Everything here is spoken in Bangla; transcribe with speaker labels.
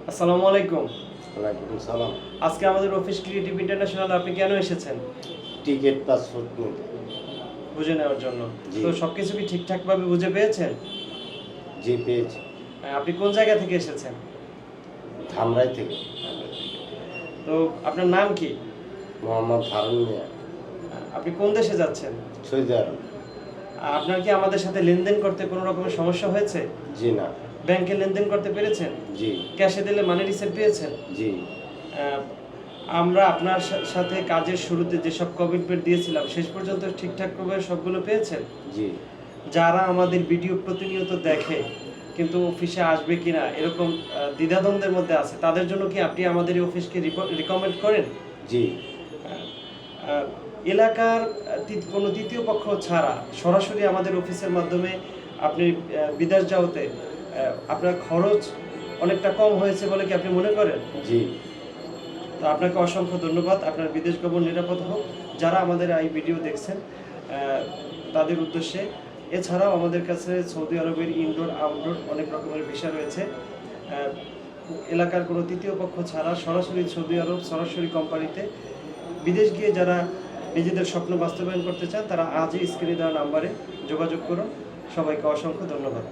Speaker 1: আসসালামু আলাইকুম।
Speaker 2: ওয়ালাইকুম সালাম।
Speaker 1: আজকে আমাদের অফিস ক্রিয়েটিভ ইন্টারন্যাশনাল আপনি কেন এসেছেন?
Speaker 2: টিকিট পাসপোর্ট নিতে।
Speaker 1: বুঝে নেওয়ার জন্য।
Speaker 2: জি।
Speaker 1: তো সবকিছু কি ঠিকঠাকভাবে বুঝে পেয়েছেন?
Speaker 2: জি পেয়েছি।
Speaker 1: আপনি কোন জায়গা থেকে এসেছেন?
Speaker 2: ধামরাই থেকে।
Speaker 1: তো আপনার নাম কি?
Speaker 2: মোহাম্মদ হারুন মিয়া।
Speaker 1: আপনি কোন দেশে যাচ্ছেন?
Speaker 2: সৌদি আরব।
Speaker 1: আপনার কি আমাদের সাথে লেনদেন করতে কোনো রকমের সমস্যা হয়েছে?
Speaker 2: জি না।
Speaker 1: ব্যাংকে লেনদেন করতে পেরেছেন?
Speaker 2: জি।
Speaker 1: ক্যাশে দিলে মানি রিসিট পেয়েছেন?
Speaker 2: জি।
Speaker 1: আহ, আমরা আপনার সাথে কাজের শুরুতে যেসব কমিটমেন্ট দিয়েছিলাম শেষ পর্যন্ত ঠিকঠাকভাবে সবগুলো পেয়েছেন?
Speaker 2: জি।
Speaker 1: যারা আমাদের ভিডিও প্রতিনিয়ত দেখে কিন্তু অফিসে আসবে কিনা এরকম দ্বিধাদ্বন্দ্বের মধ্যে আছে, তাদের জন্য কি আপনি আমাদের এই অফিসকে রিকমেন্ড করেন?
Speaker 2: জি।
Speaker 1: আহ, এলাকার কোনো তৃতীয় পক্ষ ছাড়া সরাসরি আমাদের অফিসের মাধ্যমে আপনি বিদেশ যাওয়াতে আপনার খরচ অনেকটা কম হয়েছে বলে কি আপনি মনে করেন?
Speaker 2: জি।
Speaker 1: তো আপনাকে অসংখ্য ধন্যবাদ। আপনার বিদেশ গমন নিরাপদ হোক। যারা আমাদের এই ভিডিও দেখছেন তাদের উদ্দেশ্যে, এছাড়াও আমাদের কাছে সৌদি আরবের ইনডোর আউটডোর অনেক রকমের ভিসা রয়েছে। এলাকার কোনো তৃতীয় পক্ষ ছাড়া সরাসরি সৌদি আরব, সরাসরি কোম্পানিতে বিদেশ গিয়ে যারা নিজেদের স্বপ্ন বাস্তবায়ন করতে চান তারা আজই স্ক্রিনে দেওয়া নাম্বারে যোগাযোগ করুন। সবাইকে অসংখ্য ধন্যবাদ।